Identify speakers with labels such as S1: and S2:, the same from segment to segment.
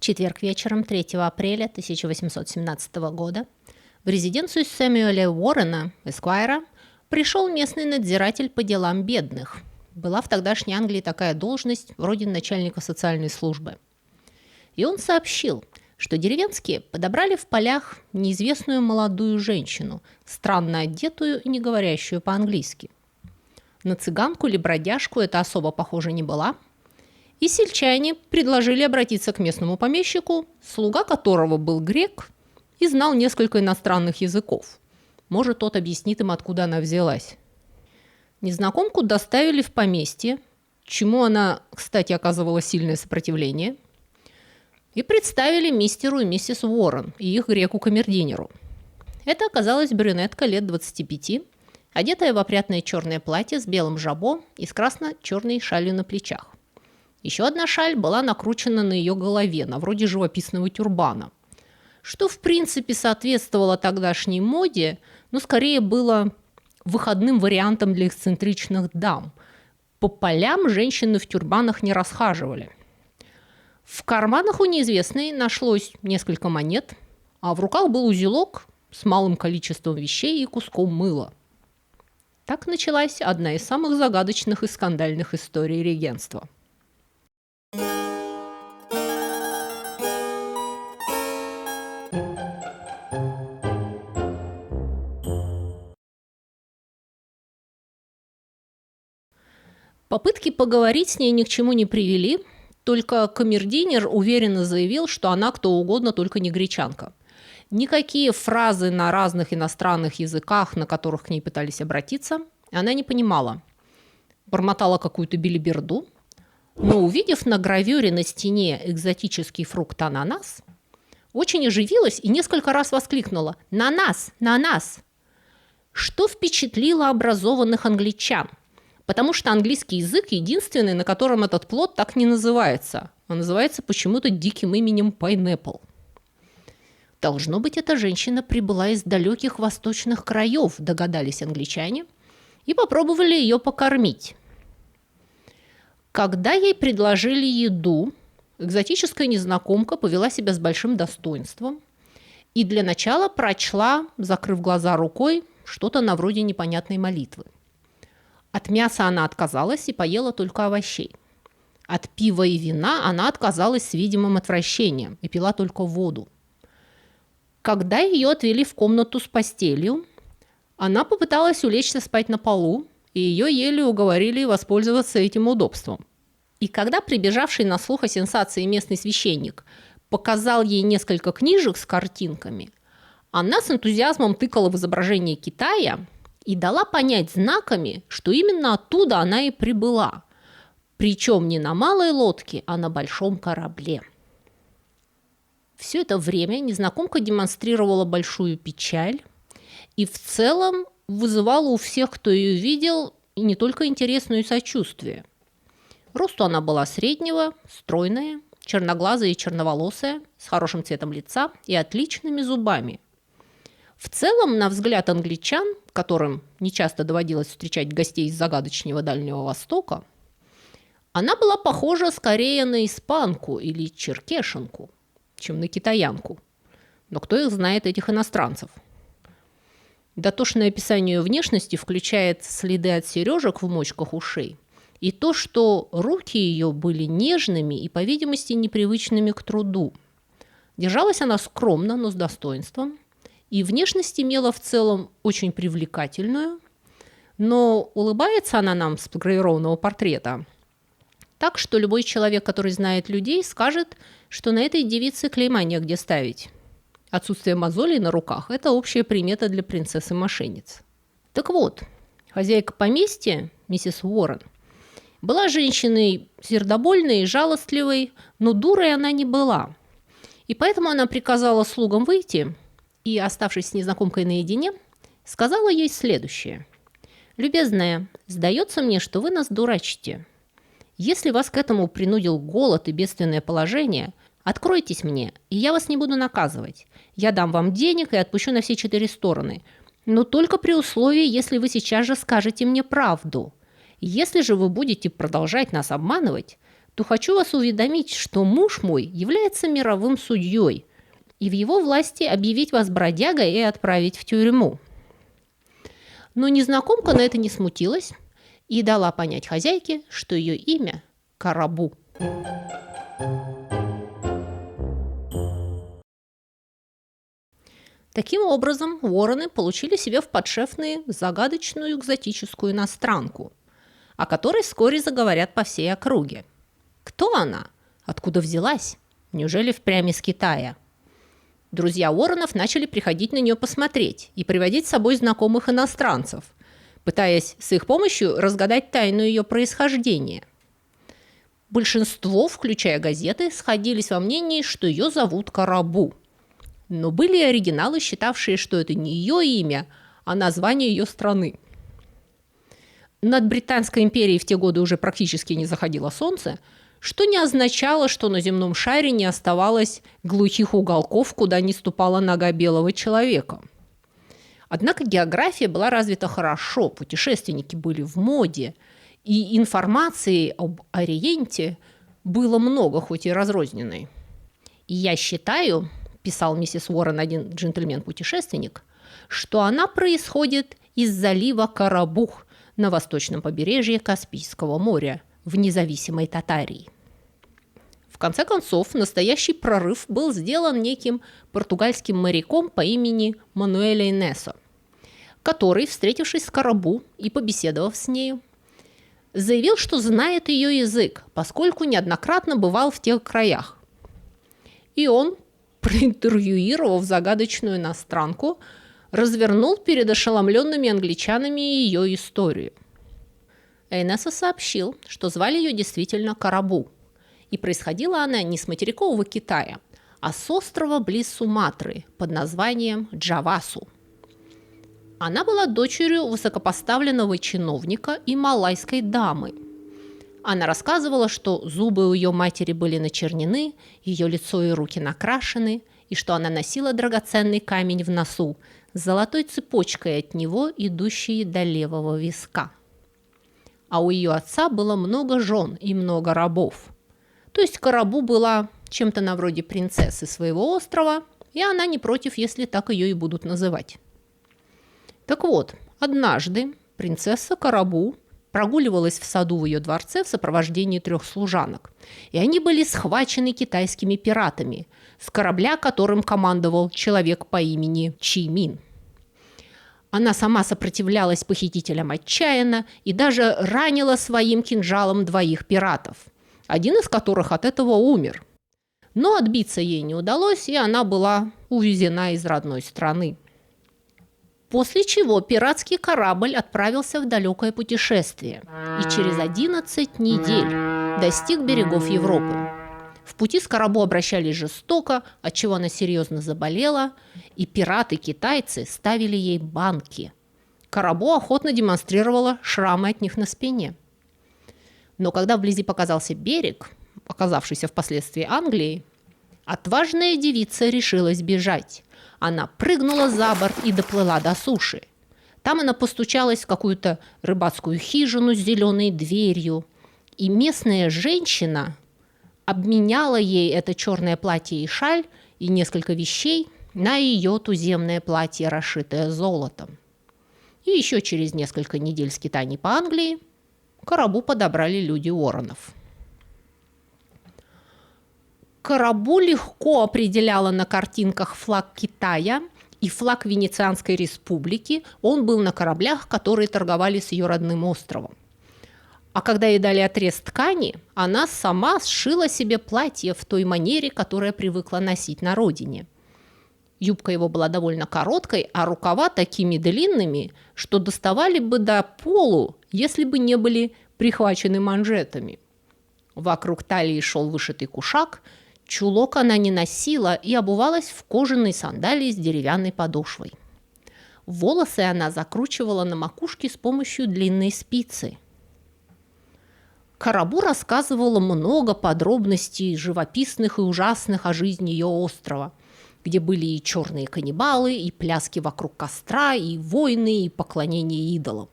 S1: четверг вечером 3 апреля 1817 года в резиденцию Сэмюэля Уоррена, эсквайра, пришел местный надзиратель по делам бедных. Была в тогдашней Англии такая должность, вроде начальника социальной службы. И он сообщил, что деревенские подобрали в полях неизвестную молодую женщину, странно одетую и не говорящую по-английски. На цыганку или бродяжку эта особа, похоже, не была. И сельчане предложили обратиться к местному помещику, слуга которого был грек и знал несколько иностранных языков. Может, тот объяснит им, откуда она взялась. Незнакомку доставили в поместье, чему она, кстати, оказывала сильное сопротивление, и представили мистеру и миссис Уоррен и их греку-камердинеру. Это оказалась брюнетка лет 25, одетая в опрятное черное платье с белым жабо и с красно-черной шалью на плечах. Еще одна шаль была накручена на ее голове, на вроде живописного тюрбана, что в принципе соответствовало тогдашней моде, но скорее было выходным вариантом для эксцентричных дам. По полям женщины в тюрбанах не расхаживали. В карманах у неизвестной нашлось несколько монет, а в руках был узелок с малым количеством вещей и куском мыла. Так началась одна из самых загадочных и скандальных историй регентства. Попытки поговорить с ней ни к чему не привели, только камердинер уверенно заявил, что она кто угодно, только не гречанка. Никакие фразы на разных иностранных языках, на которых к ней пытались обратиться, она не понимала. Бормотала какую-то белиберду, но, увидев на гравюре на стене экзотический фрукт ананас, очень оживилась и несколько раз воскликнула «На нас! На нас!», что впечатлило образованных англичан. Потому что английский язык единственный, на котором этот плод так не называется. Он называется почему-то диким именем пайнэппл. Должно быть, эта женщина прибыла из далеких восточных краев, догадались англичане, и попробовали ее покормить. Когда ей предложили еду, экзотическая незнакомка повела себя с большим достоинством и для начала прочла, закрыв глаза рукой, что-то на вроде непонятной молитвы. От мяса она отказалась и поела только овощей. От пива и вина она отказалась с видимым отвращением и пила только воду. Когда ее отвели в комнату с постелью, она попыталась улечься спать на полу, и ее еле уговорили воспользоваться этим удобством. И когда прибежавший на слух о сенсации местный священник показал ей несколько книжек с картинками, она с энтузиазмом тыкала в изображение Китая и дала понять знаками, что именно оттуда она и прибыла, причем не на малой лодке, а на большом корабле. Все это время незнакомка демонстрировала большую печаль и в целом вызывала у всех, кто ее видел, и не только интерес, но и сочувствие. Росту она была среднего, стройная, черноглазая и черноволосая, с хорошим цветом лица и отличными зубами. В целом, на взгляд англичан, которым нечасто доводилось встречать гостей из загадочного Дальнего Востока, она была похожа скорее на испанку или черкешенку, чем на китаянку. Но кто их знает, этих иностранцев? Дотошное описание ее внешности включает следы от сережек в мочках ушей и то, что руки ее были нежными и, по видимости, непривычными к труду. Держалась она скромно, но с достоинством, и внешность имела в целом очень привлекательную, но улыбается она нам с гравированного портрета так, что любой человек, который знает людей, скажет, что на этой девице клейма негде ставить. Отсутствие мозолей на руках – это общая примета для принцессы-мошенниц. Так вот, хозяйка поместья, миссис Уоррен, была женщиной сердобольной и жалостливой, но дурой она не была. И поэтому она приказала слугам выйти и, оставшись с незнакомкой наедине, сказала ей следующее. «Любезная, сдается мне, что вы нас дурачите. Если вас к этому принудил голод и бедственное положение, откройтесь мне, и я вас не буду наказывать. Я дам вам денег и отпущу на все 4 стороны, но только при условии, если вы сейчас же скажете мне правду. Если же вы будете продолжать нас обманывать, то хочу вас уведомить, что муж мой является мировым судьей, и в его власти объявить вас бродягой и отправить в тюрьму». Но незнакомка на это не смутилась и дала понять хозяйке, что ее имя Карабу. Таким образом, вороны получили себе в подшефные загадочную экзотическую иностранку, о которой вскоре заговорят по всей округе. Кто она? Откуда взялась? Неужели впрямь из Китая? Друзья воронов начали приходить на нее посмотреть и приводить с собой знакомых иностранцев, пытаясь с их помощью разгадать тайну ее происхождения. Большинство, включая газеты, сходились во мнении, что ее зовут Карабу. Но были и оригиналы, считавшие, что это не ее имя, а название ее страны. Над Британской империей в те годы уже практически не заходило солнце, что не означало, что на земном шаре не оставалось глухих уголков, куда не ступала нога белого человека. Однако география была развита хорошо, путешественники были в моде, и информации об Ориенте было много, хоть и разрозненной. «И я считаю, – писал миссис Уоррен один джентльмен-путешественник, – что она происходит из залива Карабух на восточном побережье Каспийского моря в независимой Татарии». В конце концов, настоящий прорыв был сделан неким португальским моряком по имени Мануэле Инесо, который, встретившись с Карабу и побеседовав с нею, заявил, что знает ее язык, поскольку неоднократно бывал в тех краях. И он, проинтервьюировав загадочную иностранку, развернул перед ошеломленными англичанами ее историю. Эйнесо сообщил, что звали ее действительно Карабу, и происходила она не с материкового Китая, а с острова близ Суматры под названием Джавасу. Она была дочерью высокопоставленного чиновника и малайской дамы. Она рассказывала, что зубы у ее матери были начернены, ее лицо и руки накрашены, и что она носила драгоценный камень в носу с золотой цепочкой от него, идущей до левого виска. А у ее отца было много жен и много рабов. То есть Карабу была чем-то на вроде принцессы своего острова, и она не против, если так ее и будут называть. Так вот, однажды принцесса Карабу прогуливалась в саду в ее дворце в сопровождении 3 служанок, и они были схвачены китайскими пиратами, с корабля, которым командовал человек по имени Чи Мин. Она сама сопротивлялась похитителям отчаянно и даже ранила своим кинжалом 2 пиратов, один из которых от этого умер. Но отбиться ей не удалось, и она была увезена из родной страны. После чего пиратский корабль отправился в далекое путешествие и через 11 недель достиг берегов Европы. В пути с Карабу обращались жестоко, отчего она серьезно заболела, и пираты-китайцы ставили ей банки. Карабу охотно демонстрировала шрамы от них на спине. Но когда вблизи показался берег, оказавшийся впоследствии Англией, отважная девица решилась бежать. Она прыгнула за борт и доплыла до суши. Там она постучалась в какую-то рыбацкую хижину с зеленой дверью, и местная женщина обменяла ей это черное платье и шаль и несколько вещей на ее туземное платье, расшитое золотом. И еще через несколько недель скитаний по Англии Карабу подобрали люди Уорренов. Карабу легко определяла на картинках флаг Китая и флаг Венецианской республики. Он был на кораблях, которые торговали с ее родным островом. А когда ей дали отрез ткани, она сама сшила себе платье в той манере, которая привыкла носить на родине. Юбка его была довольно короткой, а рукава такими длинными, что доставали бы до полу, если бы не были прихвачены манжетами. Вокруг талии шел вышитый кушак. Чулок она не носила и обувалась в кожаные сандалии с деревянной подошвой. Волосы она закручивала на макушке с помощью длинной спицы. Карабу рассказывала много подробностей, живописных и ужасных, о жизни ее острова, где были и черные каннибалы, и пляски вокруг костра, и войны, и поклонение идолам.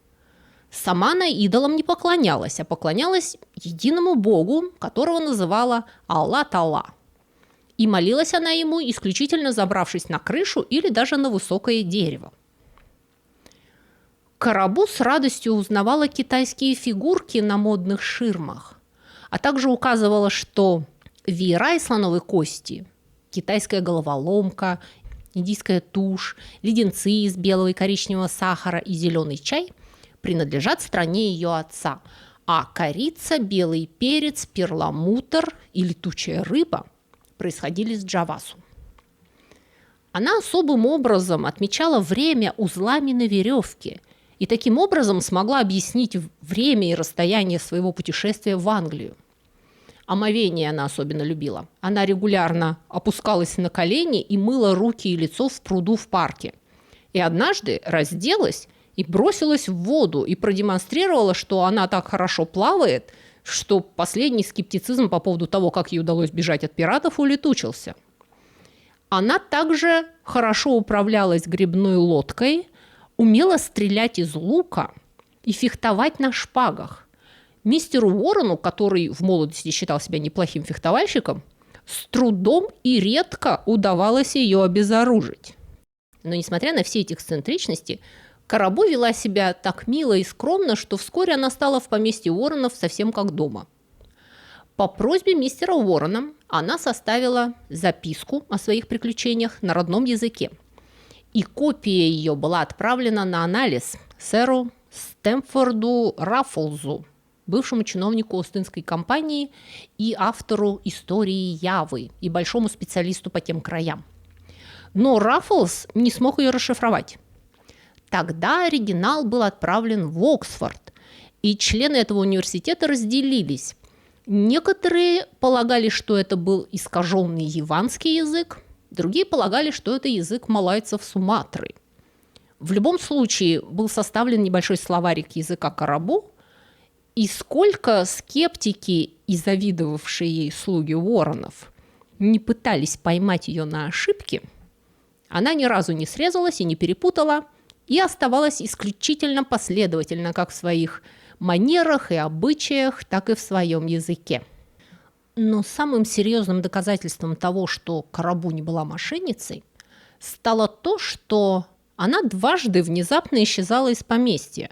S1: Сама она идолам не поклонялась, а поклонялась единому богу, которого называла Алла-Талла. И молилась она ему, исключительно забравшись на крышу или даже на высокое дерево. Карабу с радостью узнавала китайские фигурки на модных ширмах, а также указывала, что веера из слоновой кости, китайская головоломка, индийская тушь, леденцы из белого и коричневого сахара и зеленый чай принадлежат стране ее отца, а корица, белый перец, перламутр и летучая рыба происходили с Джавасу. Она особым образом отмечала время узлами на веревке и таким образом смогла объяснить время и расстояние своего путешествия в Англию. Омовение она особенно любила. Она регулярно опускалась на колени и мыла руки и лицо в пруду в парке. И однажды разделась и бросилась в воду и продемонстрировала, что она так хорошо плавает, что последний скептицизм по поводу того, как ей удалось бежать от пиратов, улетучился. Она также хорошо управлялась гребной лодкой, умела стрелять из лука и фехтовать на шпагах. Мистеру Уоррену, который в молодости считал себя неплохим фехтовальщиком, с трудом и редко удавалось ее обезоружить. Но несмотря на все эти эксцентричности, Карабу вела себя так мило и скромно, что вскоре она стала в поместье Уорренов совсем как дома. По просьбе мистера Уоррена она составила записку о своих приключениях на родном языке. И копия ее была отправлена на анализ сэру Стэмфорду Раффлзу, бывшему чиновнику Остинской компании и автору истории Явы и большому специалисту по тем краям. Но Раффлз не смог ее расшифровать. Тогда оригинал был отправлен в Оксфорд, и члены этого университета разделились. Некоторые полагали, что это был искаженный яванский язык, другие полагали, что это язык малайцев Суматры. В любом случае был составлен небольшой словарик языка Карабу, и сколько скептики и завидовавшие ей слуги Уорренов не пытались поймать ее на ошибки, она ни разу не срезалась и не перепутала, и оставалась исключительно последовательна как в своих манерах и обычаях, так и в своем языке. Но самым серьезным доказательством того, что Карабу не была мошенницей, стало то, что она дважды внезапно исчезала из поместья.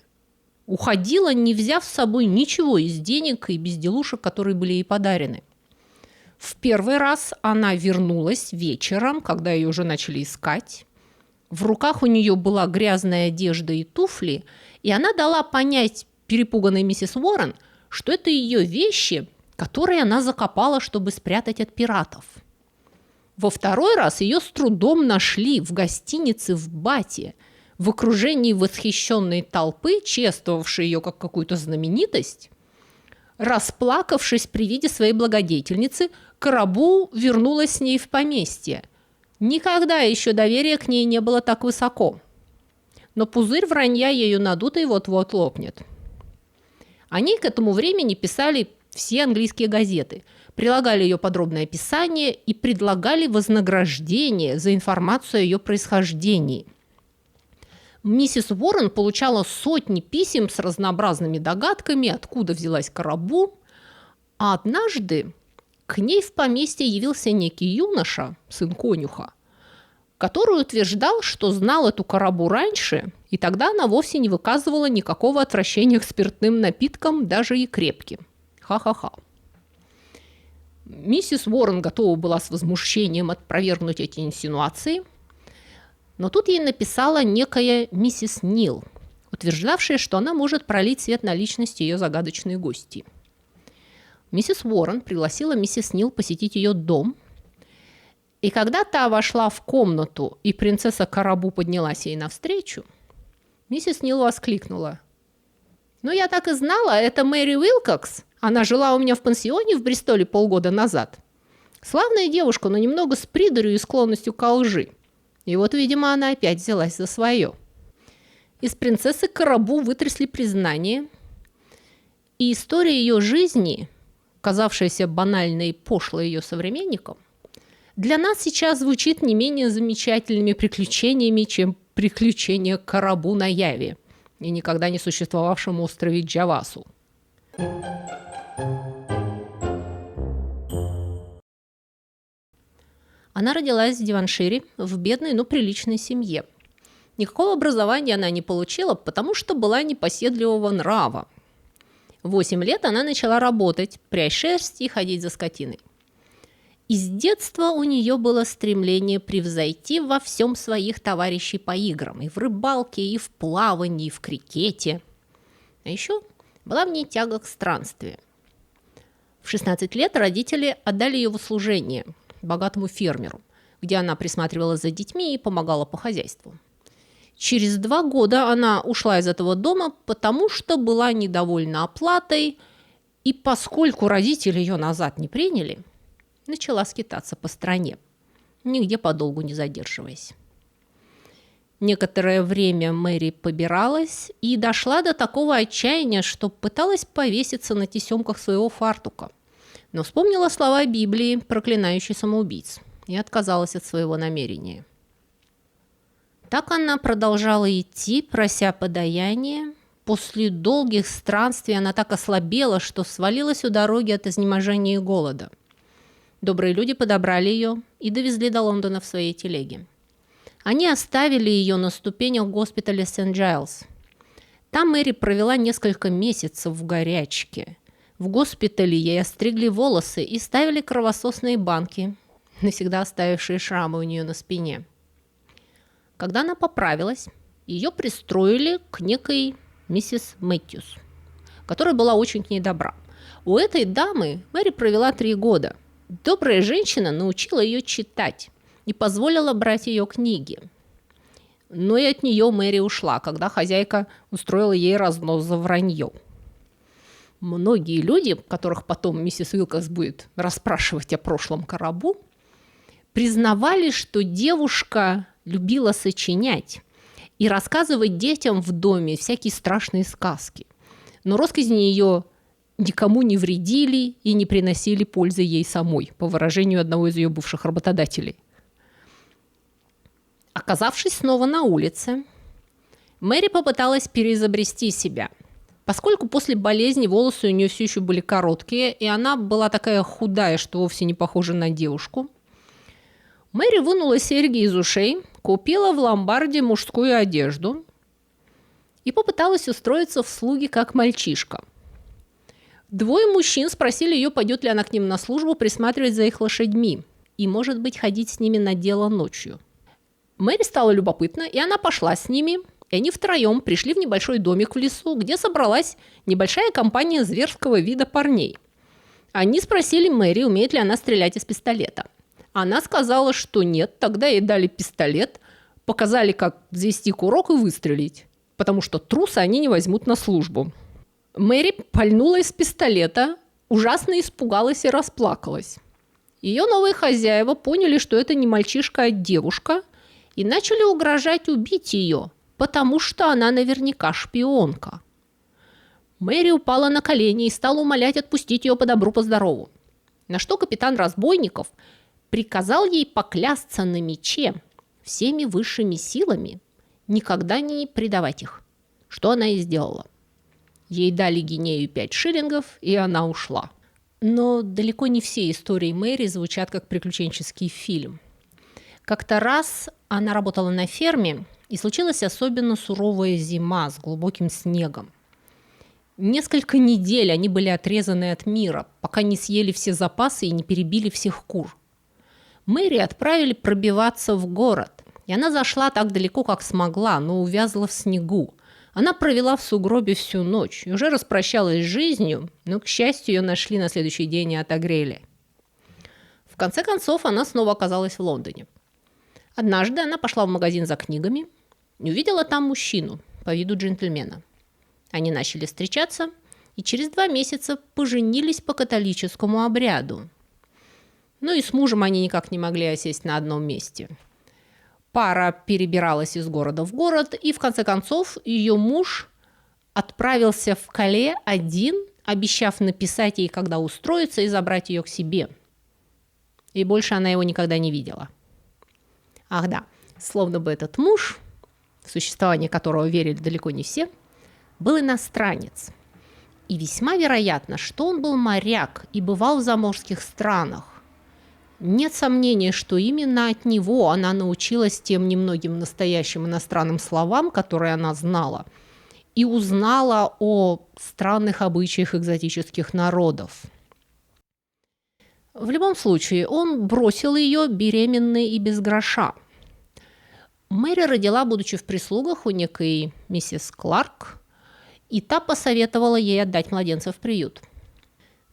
S1: Уходила, не взяв с собой ничего из денег и безделушек, которые были ей подарены. В первый раз она вернулась вечером, когда ее уже начали искать. В руках у нее была грязная одежда и туфли, и она дала понять перепуганной миссис Уоррен, что это ее вещи, которые она закопала, чтобы спрятать от пиратов. Во второй раз ее с трудом нашли в гостинице в Бате, в окружении восхищенной толпы, чествовавшей ее как какую-то знаменитость. Расплакавшись при виде своей благодетельницы, Карабу вернулась с ней в поместье. Никогда еще доверие к ней не было так высоко. Но пузырь вранья ею надутый вот-вот лопнет. О ней к этому времени писали все английские газеты, прилагали ее подробное описание и предлагали вознаграждение за информацию о ее происхождении. Миссис Уоррен получала сотни писем с разнообразными догадками, откуда взялась Карабу, а однажды к ней в поместье явился некий юноша, сын конюха, который утверждал, что знал эту Карабу раньше, и тогда она вовсе не выказывала никакого отвращения к спиртным напиткам, даже и крепким. Ха-ха-ха. Миссис Уоррен готова была с возмущением опровергнуть эти инсинуации, но тут ей написала некая миссис Нил, утверждавшая, что она может пролить свет на личность ее загадочной гости. Миссис Уоррен пригласила миссис Нил посетить ее дом, и когда та вошла в комнату, и принцесса Карабу поднялась ей навстречу, миссис Нил воскликнула: «Ну, я так и знала, это Мэри Уилкокс. Она жила у меня в пансионе в Бристоле полгода назад. Славная девушка, но немного с придурью и склонностью ко лжи. И вот, видимо, она опять взялась за свое». Из принцессы Карабу вытрясли признание, и история ее жизни, казавшаяся банальной и пошлой ее современникам, для нас сейчас звучит не менее замечательными приключениями, чем приключения Карабу на Яве. и никогда не существовавшем острове Джавасу. Она родилась в Девоншире в бедной, но приличной семье. Никакого образования она не получила, потому что была непоседливого нрава. В 8 лет она начала работать, прясть шерсть и ходить за скотиной. Из детства у нее было стремление превзойти во всем своих товарищей по играм. И в рыбалке, и в плавании, и в крикете. А еще была в ней тяга к странствиям. В 16 лет родители отдали ее в услужение богатому фермеру, где она присматривала за детьми и помогала по хозяйству. Через 2 года она ушла из этого дома, потому что была недовольна оплатой, и поскольку родители ее назад не приняли, начала скитаться по стране, нигде подолгу не задерживаясь. Некоторое время Мэри побиралась и дошла до такого отчаяния, что пыталась повеситься на тесемках своего фартука, но вспомнила слова Библии, проклинающей самоубийц, и отказалась от своего намерения. Так она продолжала идти, прося подаяния. После долгих странствий она так ослабела, что свалилась у дороги от изнеможения и голода. Добрые люди подобрали ее и довезли до Лондона в своей телеге. Они оставили ее на ступенях госпиталя Сент-Джайлз. Там Мэри провела несколько месяцев в горячке. В госпитале ей остригли волосы и ставили кровососные банки, навсегда оставившие шрамы у нее на спине. Когда она поправилась, ее пристроили к некой миссис Мэтьюс, которая была очень к ней добра. У этой дамы Мэри провела 3 года. Добрая женщина научила ее читать и позволила брать ее книги. Но и от нее Мэри ушла, когда хозяйка устроила ей разнос за вранье. Многие люди, которых потом миссис Уилкокс будет расспрашивать о прошлом Карабу, признавали, что девушка любила сочинять и рассказывать детям в доме всякие страшные сказки. Но россказни ее никому не вредили и не приносили пользы ей самой, по выражению одного из ее бывших работодателей. Оказавшись снова на улице, Мэри попыталась переизобрести себя. Поскольку после болезни волосы у нее все еще были короткие, и она была такая худая, что вовсе не похожа на девушку, Мэри вынула серьги из ушей, купила в ломбарде мужскую одежду и попыталась устроиться в слуги как мальчишка. 2 мужчин спросили ее, пойдет ли она к ним на службу присматривать за их лошадьми и, может быть, ходить с ними на дело ночью. Мэри стала любопытна, и она пошла с ними, и они втроем пришли в небольшой домик в лесу, где собралась небольшая компания зверского вида парней. Они спросили Мэри, умеет ли она стрелять из пистолета. Она сказала, что нет, тогда ей дали пистолет, показали, как взвести курок и выстрелить, потому что труса они не возьмут на службу. Мэри пальнула из пистолета, ужасно испугалась и расплакалась. Ее новые хозяева поняли, что это не мальчишка, а девушка, и начали угрожать убить ее, потому что она наверняка шпионка. Мэри упала на колени и стала умолять отпустить ее по добру, по здорову. На что капитан разбойников приказал ей поклясться на мече всеми высшими силами, никогда не предавать их, что она и сделала. Ей дали гинею 5 шиллингов, и она ушла. Но далеко не все истории Мэри звучат как приключенческий фильм. Как-то раз она работала на ферме, и случилась особенно суровая зима с глубоким снегом. Несколько недель они были отрезаны от мира, пока не съели все запасы и не перебили всех кур. Мэри отправили пробиваться в город, и она зашла так далеко, как смогла, но увязла в снегу. Она провела в сугробе всю ночь и уже распрощалась с жизнью, но, к счастью, ее нашли на следующий день и отогрели. В конце концов, она снова оказалась в Лондоне. Однажды она пошла в магазин за книгами и увидела там мужчину по виду джентльмена. Они начали встречаться и через 2 месяца поженились по католическому обряду. Ну и с мужем они никак не могли осесть на одном месте. Пара перебиралась из города в город, и в конце концов ее муж отправился в Кале один, обещав написать ей, когда устроиться, и забрать ее к себе. И больше она его никогда не видела. Ах да, словно бы этот муж, в существование которого верили далеко не все, был иностранец. И весьма вероятно, что он был моряк и бывал в заморских странах. Нет сомнения, что именно от него она научилась тем немногим настоящим иностранным словам, которые она знала, и узнала о странных обычаях экзотических народов. В любом случае, он бросил ее беременной и без гроша. Мэри родила, будучи в прислугах у некой миссис Кларк, и та посоветовала ей отдать младенца в приют.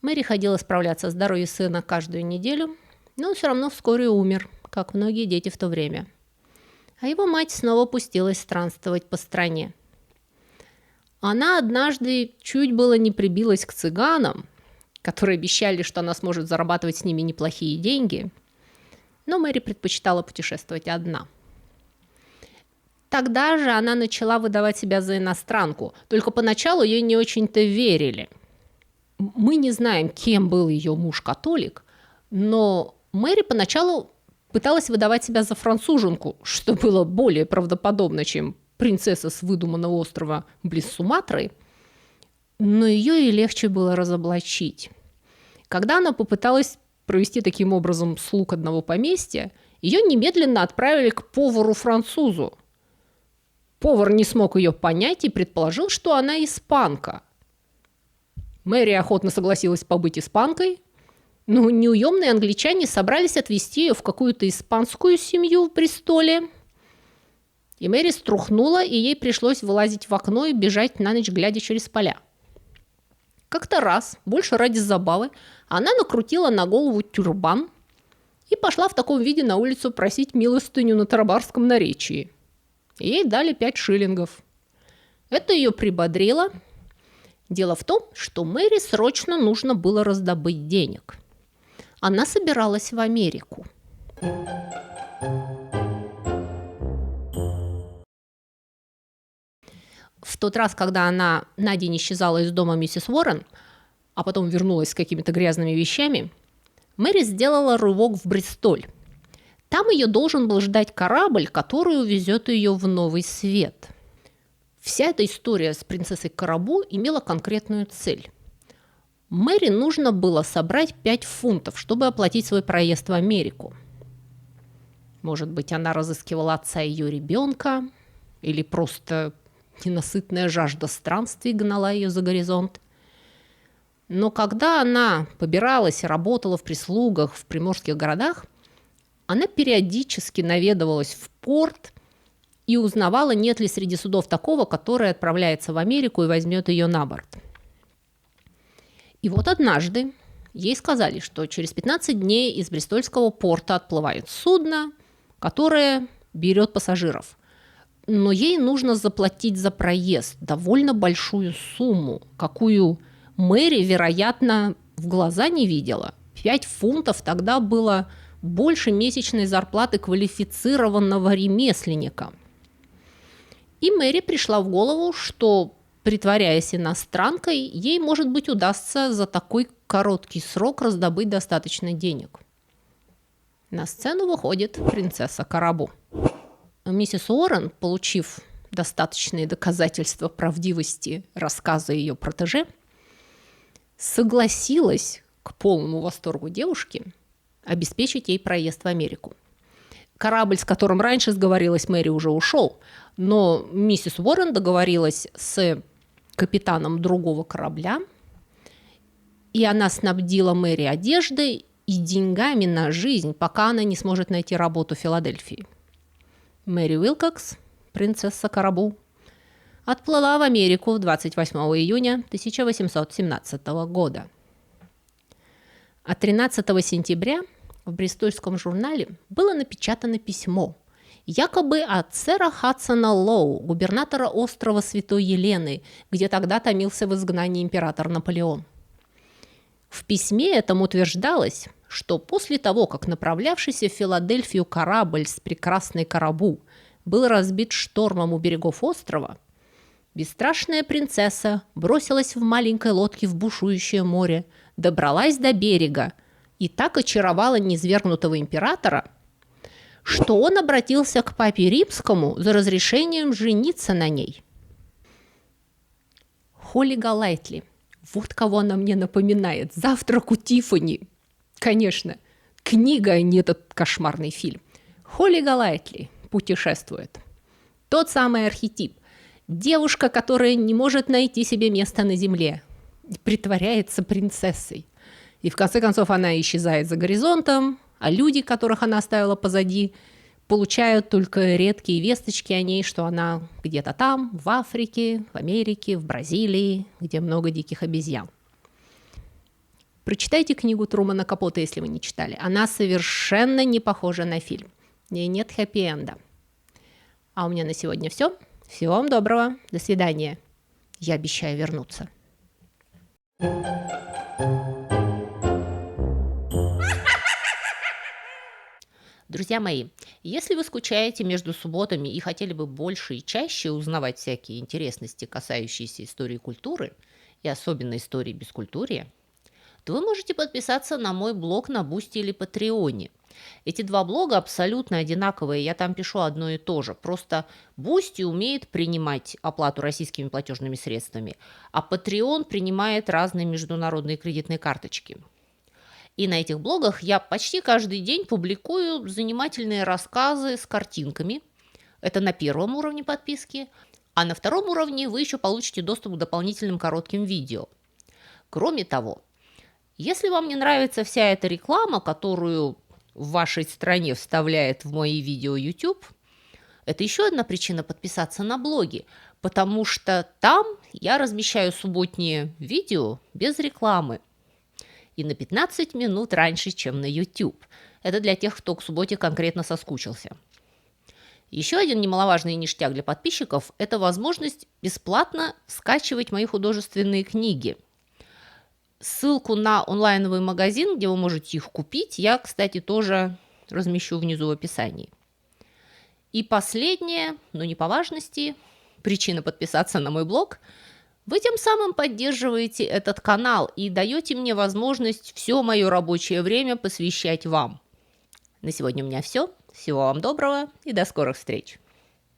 S1: Мэри ходила справляться о здоровье сына каждую неделю, но он все равно вскоре умер, как многие дети в то время. А его мать снова пустилась странствовать по стране. Она однажды чуть было не прибилась к цыганам, которые обещали, что она сможет зарабатывать с ними неплохие деньги, но Мэри предпочитала путешествовать одна. Тогда же она начала выдавать себя за иностранку, только поначалу ей не очень-то верили. Мы не знаем, кем был ее муж-католик, но Мэри поначалу пыталась выдавать себя за француженку, что было более правдоподобно, чем принцесса с выдуманного острова близ Суматры, но ее и легче было разоблачить. Когда она попыталась провести таким образом слуг одного поместья, ее немедленно отправили к повару-французу. Повар не смог ее понять и предположил, что она испанка. Мэри охотно согласилась побыть испанкой, но неуемные англичане собрались отвезти ее в какую-то испанскую семью в престоле. И Мэри струхнула, и ей пришлось вылазить в окно и бежать на ночь, глядя через поля. Как-то раз, больше ради забавы, она накрутила на голову тюрбан и пошла в таком виде на улицу просить милостыню на тарабарском наречии. Ей дали 5 шиллингов. Это ее прибодрило. Дело в том, что Мэри срочно нужно было раздобыть денег. Она собиралась в Америку. В тот раз, когда она на день исчезала из дома миссис Уоррен, а потом вернулась с какими-то грязными вещами, Мэри сделала рывок в Бристоль. Там ее должен был ждать корабль, который увезет ее в новый свет. Вся эта история с принцессой Карабу имела конкретную цель. Мэри нужно было собрать 5 фунтов, чтобы оплатить свой проезд в Америку. Может быть, она разыскивала отца ее ребенка, или просто ненасытная жажда странствий гнала ее за горизонт. Но когда она побиралась и работала в прислугах в приморских городах, она периодически наведывалась в порт и узнавала, нет ли среди судов такого, который отправляется в Америку и возьмет ее на борт. И вот однажды ей сказали, что через 15 дней из Бристольского порта отплывает судно, которое берет пассажиров. Но ей нужно заплатить за проезд довольно большую сумму, какую Мэри, вероятно, в глаза не видела. 5 фунтов тогда было больше месячной зарплаты квалифицированного ремесленника. И Мэри пришла в голову, что, притворяясь иностранкой, ей, может быть, удастся за такой короткий срок раздобыть достаточно денег. На сцену выходит принцесса Карабу. Миссис Уоррен, получив достаточные доказательства правдивости рассказа ее протеже, согласилась, к полному восторгу девушки, обеспечить ей проезд в Америку. Корабль, с которым раньше сговорилась Мэри, уже ушел, но миссис Уоррен договорилась с капитаном другого корабля, и она снабдила Мэри одеждой и деньгами на жизнь, пока она не сможет найти работу в Филадельфии. Мэри Уилкокс, принцесса Карабу, отплыла в Америку 28 июня 1817 года. А 13 сентября в Бристольском журнале было напечатано письмо, якобы от сэра Хадсона Лоу, губернатора острова Святой Елены, где тогда томился в изгнании император Наполеон. В письме этом утверждалось, что после того, как направлявшийся в Филадельфию корабль с прекрасной Карабу был разбит штормом у берегов острова, бесстрашная принцесса бросилась в маленькой лодке в бушующее море, добралась до берега и так очаровала низвергнутого императора, что он обратился к папе Римскому за разрешением жениться на ней. Холли Голайтли. Вот кого она мне напоминает. «Завтрак у Тиффани». Конечно, книга, а не этот кошмарный фильм. Холли Голайтли путешествует. Тот самый архетип. Девушка, которая не может найти себе место на земле, притворяется принцессой. И в конце концов она исчезает за горизонтом, а люди, которых она оставила позади, получают только редкие весточки о ней, что она где-то там, в Африке, в Америке, в Бразилии, где много диких обезьян. Прочитайте книгу Трумана Капота, если вы не читали. Она совершенно не похожа на фильм. В ней нет хэппи-энда. А у меня на сегодня все. Всего вам доброго. До свидания. Я обещаю вернуться. Друзья мои, если вы скучаете между субботами и хотели бы больше и чаще узнавать всякие интересности, касающиеся истории и культуры, и особенно истории бескультурья, то вы можете подписаться на мой блог на Бусти или Патреоне. Эти два блога абсолютно одинаковые, я там пишу одно и то же. Просто Бусти умеет принимать оплату российскими платежными средствами, а Patreon принимает разные международные кредитные карточки. И на этих блогах я почти каждый день публикую занимательные рассказы с картинками. Это на первом уровне подписки. А на втором уровне вы еще получите доступ к дополнительным коротким видео. Кроме того, если вам не нравится вся эта реклама, которую в вашей стране вставляет в мои видео YouTube, это еще одна причина подписаться на блоги, потому что там я размещаю субботние видео без рекламы и на 15 минут раньше, чем на YouTube. Это для тех, кто к субботе конкретно соскучился. Еще один немаловажный ништяк для подписчиков – это возможность бесплатно скачивать мои художественные книги. Ссылку на онлайновый магазин, где вы можете их купить, я, кстати, тоже размещу внизу в описании. И последнее, но не по важности, причина подписаться на мой блог – вы тем самым поддерживаете этот канал и даете мне возможность все мое рабочее время посвящать вам. На сегодня у меня все. Всего вам доброго и до скорых встреч.